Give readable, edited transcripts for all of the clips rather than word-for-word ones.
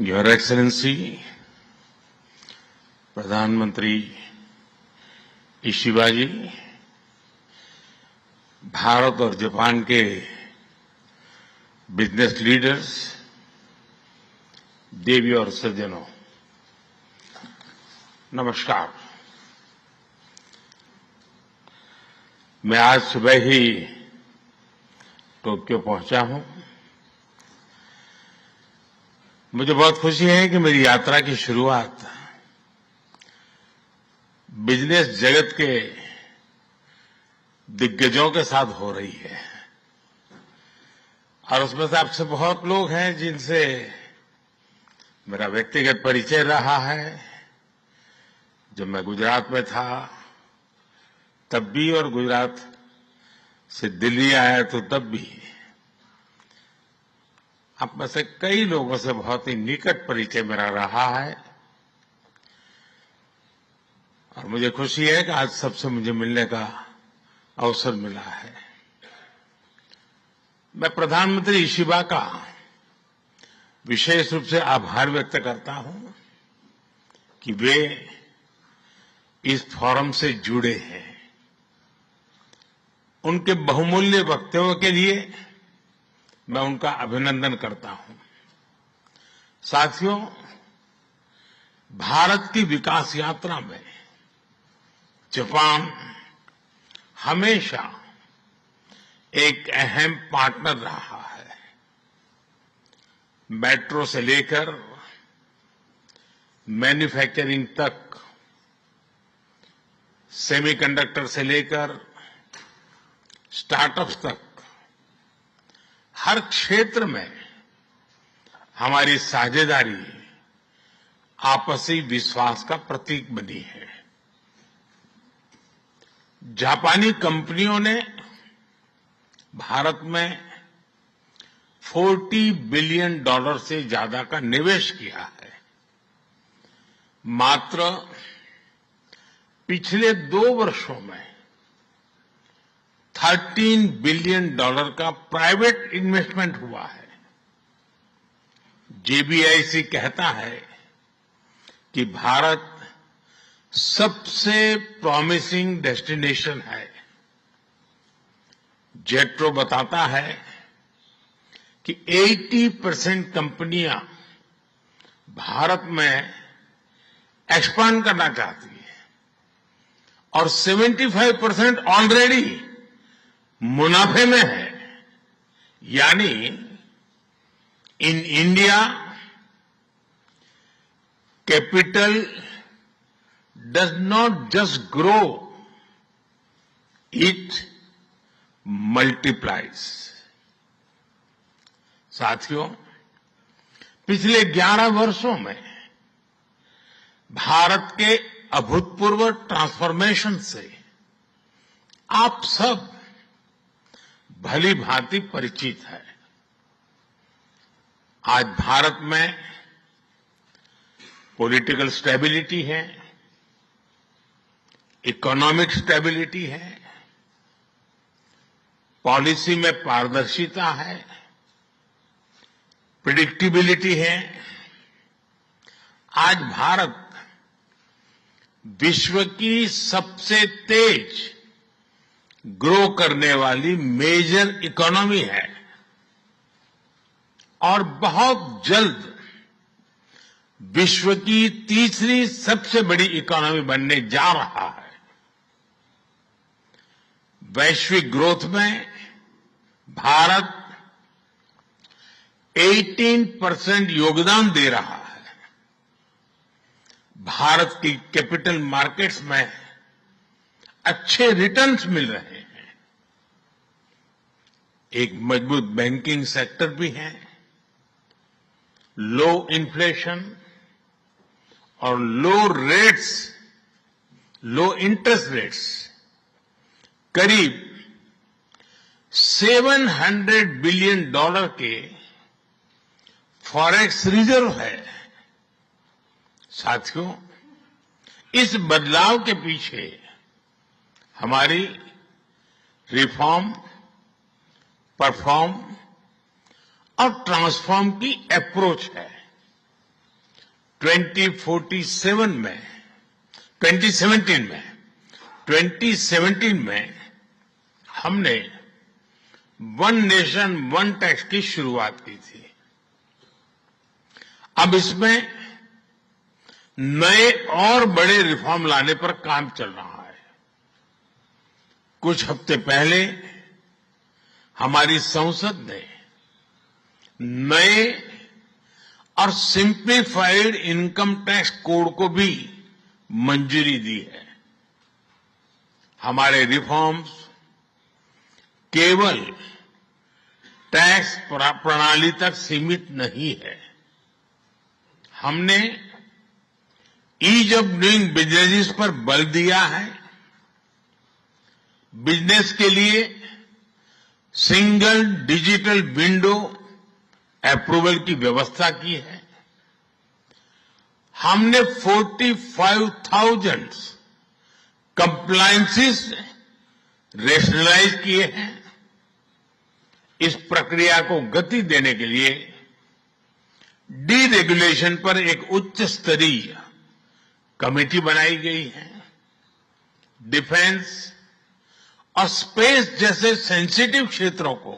Your excellency प्रधानमंत्री Ishiba जी, भारत और Japan के बिजनेस लीडर्स, देवी और सज्जनों, नमस्कार। मैं आज सुबह ही टोक्यो पहुंचा हूं। मुझे बहुत खुशी है कि मेरी यात्रा की शुरुआत बिजनेस जगत के दिग्गजों के साथ हो रही है और उसमें से आपसे बहुत लोग हैं जिनसे मेरा व्यक्तिगत परिचय रहा है। जब मैं गुजरात में था तब भी और गुजरात से दिल्ली आया तो तब भी आप में से कई लोगों से बहुत ही निकट परिचय मेरा रहा है और मुझे खुशी है कि आज सबसे मुझे मिलने का अवसर मिला है। मैं प्रधानमंत्री इशिबा का विशेष रूप से आभार व्यक्त करता हूं कि वे इस फोरम से जुड़े हैं। उनके बहुमूल्य वक्तव्य के लिए मैं उनका अभिनंदन करता हूं। साथियों, भारत की विकास यात्रा में जापान हमेशा एक अहम पार्टनर रहा है। मेट्रो से लेकर मैन्युफैक्चरिंग तक, सेमीकंडक्टर से लेकर स्टार्टअप्स तक, हर क्षेत्र में हमारी साझेदारी आपसी विश्वास का प्रतीक बनी है। जापानी कंपनियों ने भारत में $40 बिलियन से ज्यादा का निवेश किया है। मात्र पिछले 2 वर्षों में $13 बिलियन का प्राइवेट इन्वेस्टमेंट हुआ है। JBIC कहता है कि भारत सबसे प्रॉमिसिंग डेस्टिनेशन है। जेट्रो बताता है कि 80% कंपनियां भारत में एक्सपांड करना चाहती है और 75% ऑलरेडी मुनाफे में है। यानी in India capital does not just grow, it multiplies. साथियों, पिछले 11 वर्षों में भारत के अभूतपूर्व ट्रांसफॉर्मेशन से आप सब भली भांति परिचित है। आज भारत में पॉलिटिकल स्टेबिलिटी है, इकोनॉमिक स्टेबिलिटी है, पॉलिसी में पारदर्शिता है, प्रिडिक्टिबिलिटी है। आज भारत विश्व की सबसे तेज ग्रो करने वाली मेजर इकोनॉमी है और बहुत जल्द विश्व की तीसरी सबसे बड़ी इकोनॉमी बनने जा रहा है। वैश्विक ग्रोथ में भारत 18% योगदान दे रहा है। भारत की कैपिटल मार्केट्स में अच्छे रिटर्न्स मिल रहे हैं। एक मजबूत बैंकिंग सेक्टर भी है। लो इन्फ्लेशन और लो इंटरेस्ट रेट्स, करीब $700 बिलियन के फॉरेक्स रिजर्व है। साथियों, इस बदलाव के पीछे हमारी रिफॉर्म, परफॉर्म और ट्रांसफॉर्म की अप्रोच है। 2047 में 2017 में हमने वन नेशन वन टैक्स की शुरुआत की थी। अब इसमें नए और बड़े रिफॉर्म लाने पर काम चल रहा है। कुछ हफ्ते पहले हमारी संसद ने नए और सिंप्लीफाइड इनकम टैक्स कोड को भी मंजूरी दी है। हमारे रिफॉर्म्स केवल टैक्स प्रणाली तक सीमित नहीं है। हमने ईज ऑफ डूइंग बिजनेस पर बल दिया है। बिजनेस के लिए सिंगल डिजिटल विंडो अप्रूवल की व्यवस्था की है। हमने 45,000 कंप्लायंसेस रेशनलाइज किए हैं। इस प्रक्रिया को गति देने के लिए डीरेगुलेशन पर एक उच्च स्तरीय कमेटी बनाई गई है। डिफेंस और स्पेस जैसे सेंसिटिव क्षेत्रों को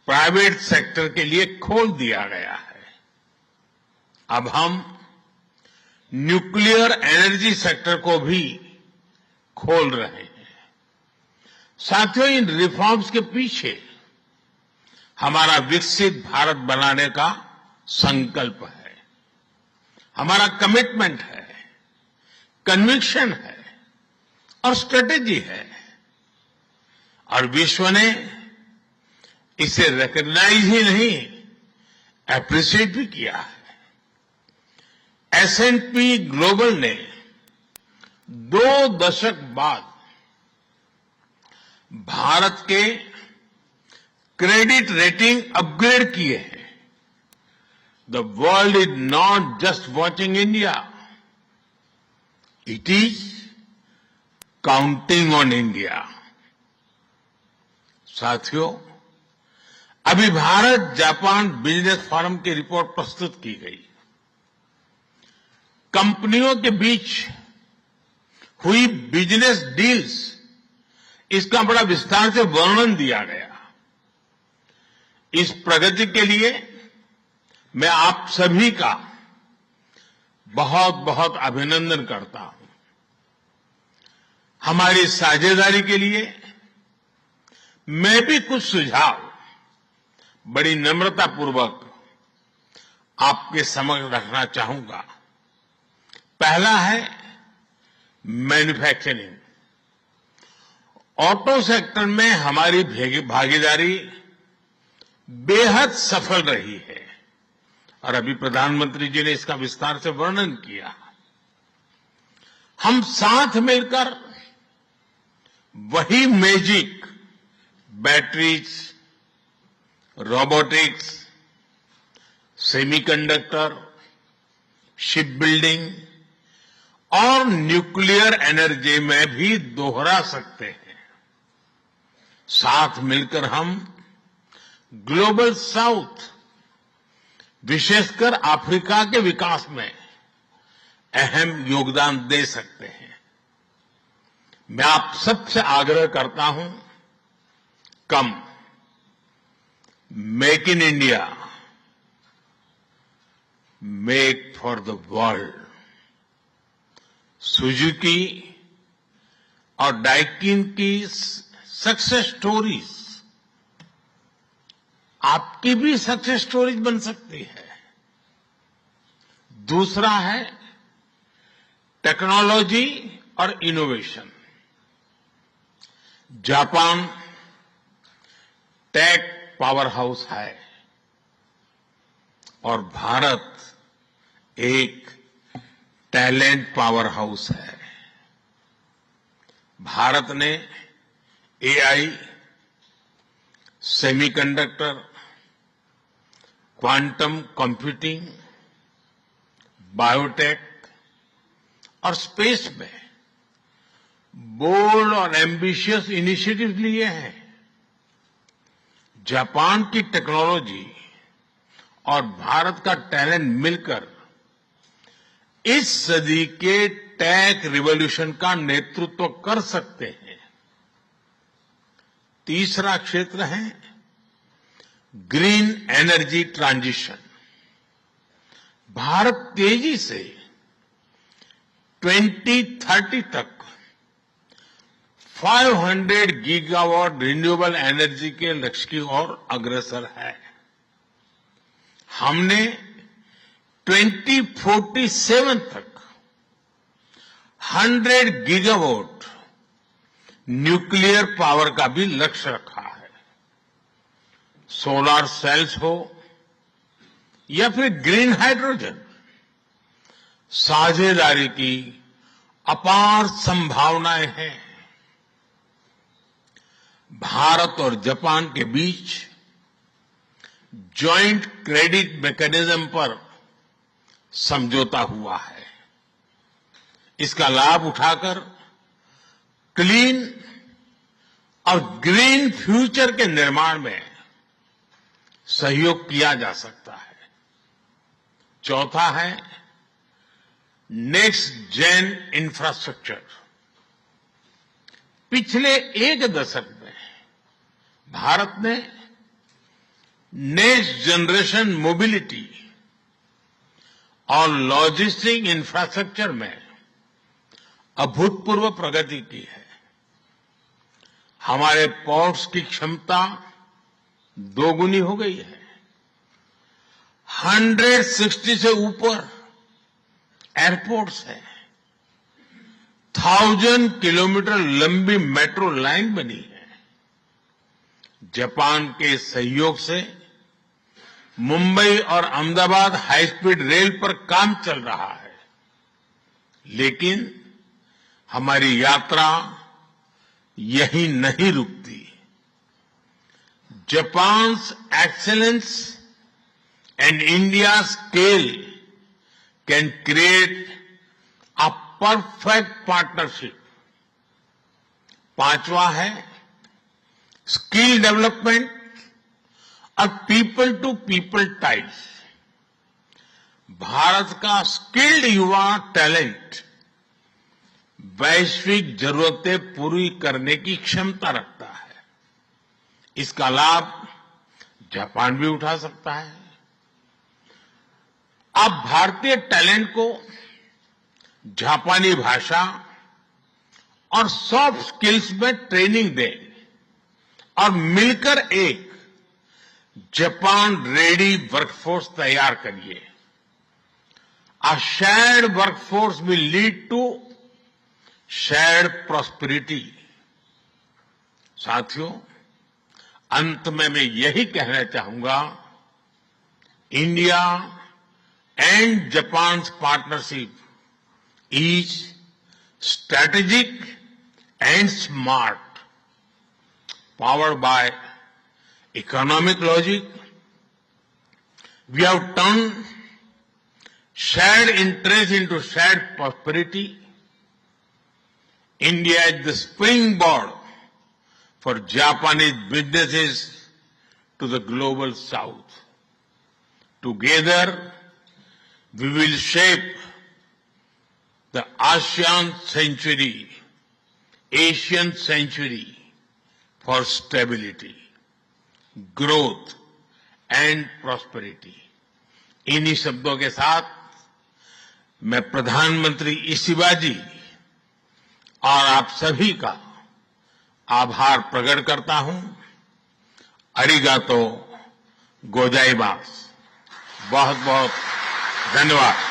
प्राइवेट सेक्टर के लिए खोल दिया गया है। अब हम न्यूक्लियर एनर्जी सेक्टर को भी खोल रहे हैं। साथियों, इन रिफॉर्म्स के पीछे हमारा विकसित भारत बनाने का संकल्प है, हमारा कमिटमेंट है, कन्विक्शन है और स्ट्रेटेजी है। और विश्व ने इसे रिकॉग्नाइज ही नहीं, एप्रिशिएट भी किया है। S&P ग्लोबल ने 2 दशक बाद भारत के क्रेडिट रेटिंग अपग्रेड किए हैं। The world is not just watching India, it is counting on India. साथियों, अभी भारत जापान बिजनेस फोरम की रिपोर्ट प्रस्तुत की गई। कंपनियों के बीच हुई बिजनेस डील्स, इसका बड़ा विस्तार से वर्णन दिया गया। इस प्रगति के लिए मैं आप सभी का बहुत बहुत अभिनंदन करता हूं। हमारी साझेदारी के लिए मैं भी कुछ सुझाव बड़ी नम्रतापूर्वक आपके समक्ष रखना चाहूंगा। पहला है मैन्युफैक्चरिंग। ऑटो सेक्टर में हमारी भागीदारी बेहद सफल रही है और अभी प्रधानमंत्री जी ने इसका विस्तार से वर्णन किया। हम साथ मिलकर वही magic batteries, robotics, semiconductor, ship building और न्यूक्लियर एनर्जी में भी दोहरा सकते हैं। साथ मिलकर हम ग्लोबल साउथ, विशेषकर अफ्रीका के विकास में अहम योगदान दे सकते हैं। मैं आप सबसे आग्रह करता हूं, कम make in India, make for the world. Suzuki और डाइकिन की सक्सेस स्टोरीज आपकी भी सक्सेस स्टोरीज बन सकती है। दूसरा है टेक्नोलॉजी और innovation. Japan tech power house है और भारत एक टैलेंट पावर हाउस है। भारत ने AI, semiconductor, quantum computing, biotech और स्पेस में बोल्ड और एम्बिशियस इनिशिएटिव लिए हैं। जापान की टेक्नोलॉजी और भारत का टैलेंट मिलकर इस सदी के टेक रिवॉल्यूशन का नेतृत्व कर सकते हैं। तीसरा क्षेत्र है ग्रीन एनर्जी ट्रांजिशन। भारत तेजी से 2030 तक 500 गीगावाट रिन्यूएबल एनर्जी के लक्ष्य की ओर अग्रसर है। हमने 2047 तक 100 गीगावाट न्यूक्लियर पावर का भी लक्ष्य रखा है। सोलर सेल्स हो या फिर ग्रीन हाइड्रोजन, साझेदारी की अपार संभावनाएं हैं। भारत और जापान के बीच जॉइंट क्रेडिट मैकेनिज्म पर समझौता हुआ है। इसका लाभ उठाकर क्लीन और ग्रीन फ्यूचर के निर्माण में सहयोग किया जा सकता है। चौथा है नेक्स्ट जेन इंफ्रास्ट्रक्चर। पिछले एक दशक में भारत ने नेक्स्ट जनरेशन मोबिलिटी और लॉजिस्टिक इंफ्रास्ट्रक्चर में अभूतपूर्व प्रगति की है। हमारे पोर्ट्स की क्षमता दोगुनी हो गई है। 160 से ऊपर एयरपोर्ट्स हैं। 1000 किलोमीटर लंबी मेट्रो लाइन बनी है। जापान के सहयोग से मुंबई और अहमदाबाद हाई स्पीड रेल पर काम चल रहा है। लेकिन हमारी यात्रा यहीं नहीं रुकती। Japan's excellence and India scale can create a perfect partnership. पांचवा है स्किल डेवलपमेंट और people to people ties. Bharat का स्किल्ड युवा टैलेंट वैश्विक जरूरतें पूरी करने की क्षमता रखता है। इसका लाभ जापान भी उठा सकता है। आप भारतीय टैलेंट को जापानी भाषा और सॉफ्ट स्किल्स में ट्रेनिंग दें और मिलकर एक जापान रेडी वर्कफोर्स तैयार करिए। A shared workforce will lead to shared prosperity। साथियों, अंत में मैं यही कहना चाहूंगा, India and Japan partnership is strategic and smart, powered by economic logic. We have turn shared interest into shared prosperity. India is the springboard for Japanese businesses to the global south. Together, we will shape the ASEAN century, Asian century for stability, growth and prosperity. इन्हीं शब्दों के साथ मैं प्रधानमंत्री Ishiba जी और आप सभी का आभार प्रकट करता हूं। अरिगातो गोजाइमास। बहुत बहुत धन्यवाद।